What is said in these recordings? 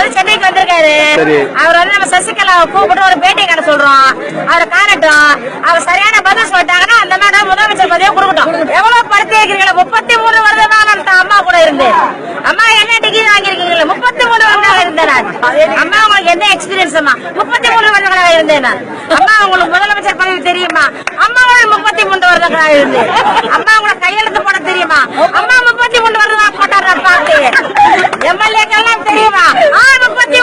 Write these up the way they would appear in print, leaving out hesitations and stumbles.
வந்து சென்னைக்கு வந்திருக்காரு. அவர் வந்து நம்ம சசிகலா கூப்பிட்டு ஒரு பேட்டி கடை சொல்றோம். அவரை காணட்டும். அவர் சரியான பதில் சொல்லிட்டாங்கன்னா அந்த மாதிரி முதலமைச்சர் பதவியை கொடுக்கட்டும். எவ்வளவு படுத்தி இருக்கிறீங்களா? 33 வருடமா நான் அம்மா கூட இருந்தேன். அம்மா என்ன டிகிரி வாங்கிருக்கீங்களா? 33 வருடங்களா இருந்தேன் நான். அம்மா உங்களுக்கு என்ன எக்ஸ்பீரியன்ஸ்? அம்மா 33 வருடங்களா இருந்தேன் நான். அம்மா உங்களுக்கு முதலமைச்சர் பதவி தெரியுமா? அம்மா 33 வருடங்களா இருந்தேன். அம்மா உங்களுக்கு கையெழுத்து போட தெரியுமா? அம்மா 33 வருடங்களா போட்டார் பாட்டு. எம்எல்ஏக்கெல்லாம் தெரியுமா? 33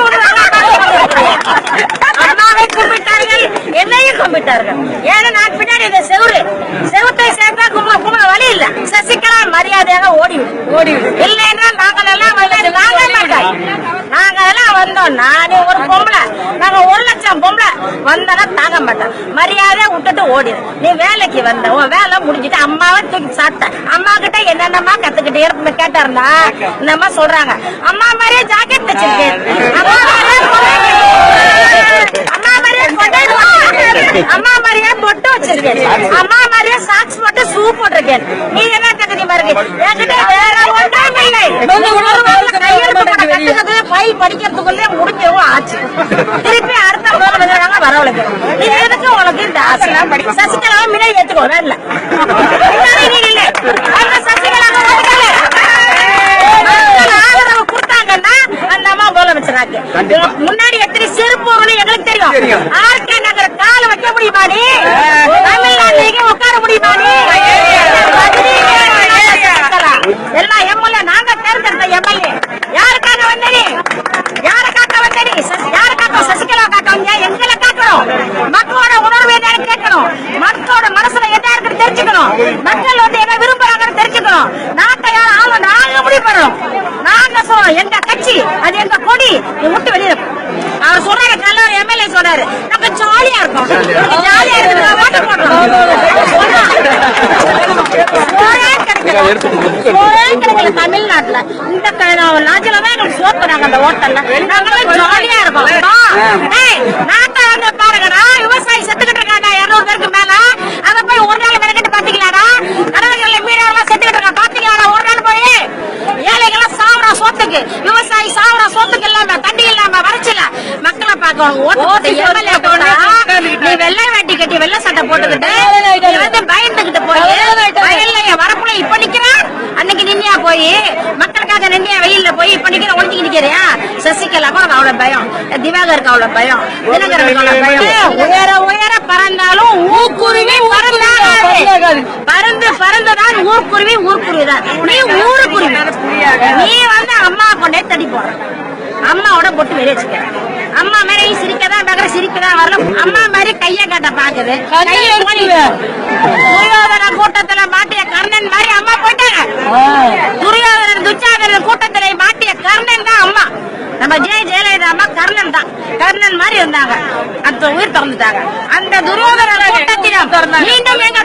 அம்மாவை கும்பிட்டார்கள், என்னையும் கும்பிட்டார்கள். ஏன்னா நான் பின்னாடி இந்த செவுத்தை சேர்த்தா கும்பிட வழி இல்ல. சசிகலா மரியாதையாக ஓடிவிடு இல்லை என்றால் நாங்கள் எல்லாம் வந்தோம். நானே ஒரு பொம்பளை, நாங்க 1 லட்சம் பொம்பளை வந்தா தாங்க மாட்டோம். மரியாதை விட்டுட்டு ஓடிடு. நீ வேலைக்கு வந்த, உன் வேலை முடிஞ்சிட்டு அம்மாவை தூக்கி சாப்பிட்ட. அம்மா கிட்ட என்னென்னமா கத்துக்கிட்டே கேட்டாருந்தா இந்த அம்மா சொல்றாங்க, அம்மா மாதிரியே ஜாக்கெட் தச்சிருக்கேன், அம்மா மாதிரியே பொட்டு வச்சிருக்கேன், அம்மா மாதிரியே சாக்ஸ் போட்டு ஷூ போட்டிருக்கேன். நீ என்ன தகுதி மாதிரி என்கிட்ட வேற ஒன்றும் இல்லை. கத்துக்கிறது பை படிக்கிறதுக்குள்ளே முடிஞ்சவும் ஆச்சு. திருப்பி அடுத்த முதல்வர் வரவழைக்கணும். நீ எதுக்கு உனக்கு இந்த ஆசை? சசிகலாவை முன்னாடி ஏத்துக்கோ. வேலை ஆதரவு கொடுத்தாங்கன்னா அந்த அம்மா முதலமைச்சராக்கு. முன்னாடி எத்தனை செருப்பு எங்களுக்கு தெரியும். ஆர்கே நகர் கால வைக்க முடியுமா? நீ தமிழ்நாட்டிலேயே உட்கார முடியுமா? நீ எல்லா எம்எல்ஏ நாங்க தேர்ந்தெடுத்த எம்எல்ஏ யாருக்காக வந்தீ? யாரை காக்க வந்தீ? யாரை காக்க? சசிகலா காக்க வந்தீங்க. எங்களை காக்கணும். மக்களோட உணர்வு என்னன்னு கேட்கணும். மக்களோட மனசுல என்ன இருக்குன்னு தெரிஞ்சுக்கணும். மக்கள் வந்து என்ன விரும்புறாங்கன்னு தெரிஞ்சுக்கணும். நாட்டை யாரும் ஆளும் நாங்க முடிவு பண்ணணும். நாங்க சொல்றோம், எங்க கட்சி அது எங்க கொடி. நீ விட்டு வெளியே அவர் சொல்றாரு. கல்லூரி எம்எல்ஏ சொல்றாரு, நாங்க ஜாலியா இருக்கோம். ஜாலியா இருக்கு ஓட்டு போடுறோம். தமிழ்நாட்டுல இந்த நாட்டில்தான் எங்களுக்கு சோத்துறாங்க. அந்த ஓட்டல்ல நாங்களும் ஜாலியா இருக்கோம். நாட்டை வந்து பாருங்கடா, விவசாயி செத்துக்கிட்டு இருக்காங்க 200 பேருக்கு மேல. அதை போய் ஒரு நாள் மெனக்கெட்டு பாத்தீங்களாடா? கடற்கரையில மீனவர்கள் செத்துக்கிட்டு இருக்காங்க பாத்தீங்களா? ஒரு நாள் போய் ஏழைகள்லாம் சாவரா சோத்துக்கு, விவசாயி சாவரா சோத்துக்கு இல்லாம, தண்ணி இல்லாம, வறட்சில மக்களை பார்க்கணும். நீ வெள்ளை வேட்டி கட்டி வெள்ளை சட்டை போட்டுக்கிட்டு பயந்துகிட்டு போய் வயல்ல வரப்புல இப்ப நிக்கிறான். அன்னைக்கு நின்னியா போய் மக்களுக்காக நின்னியா வெயில்ல போய் இப்ப நிக்கிற ஒழிஞ்சுக்கு நிக்கிறியா? சசிகலாக்கும் அவ்வளவு பயம், திவாகருக்கு அவ்வளவு பயம், தினகரனுக்கு அவ்வளவு பயம். உயர உயர பறந்தாலும் ஊர்க்குருவி பறந்துதான் ஊர்க்குருவி ஊர்க்குருவிதான். நீ ஊருக்குருவி. நீ வந்து அம்மா கொண்டே தடி போற. அம்மாவோட பொட்டு வெளியே வச்சுக்க. அம்மா மாதிரி சிரிக்கதான் பார்க்கற, சிரிக்கதான் வரல. அம்மா மாதிரி கைய காட்ட பாக்குது. துரியோதன கூட்டத்துல மாட்டிய கர்ணன் மாதிரி அம்மா போயிட்டாங்க. துரியோதனன் துச்சாதனன் கூட்டத்திலே மாட்டிய கர்ணன் தான் அம்மா. நம்ம ஜெயலலிதா அம்மா கர்ணன் தான். கர்ணன் மாதிரி இருந்தாங்க. அந்த உயிர் திறந்துட்டாங்க. அந்த துரியோதன கூட்டத்திடம் மீண்டும் எங்க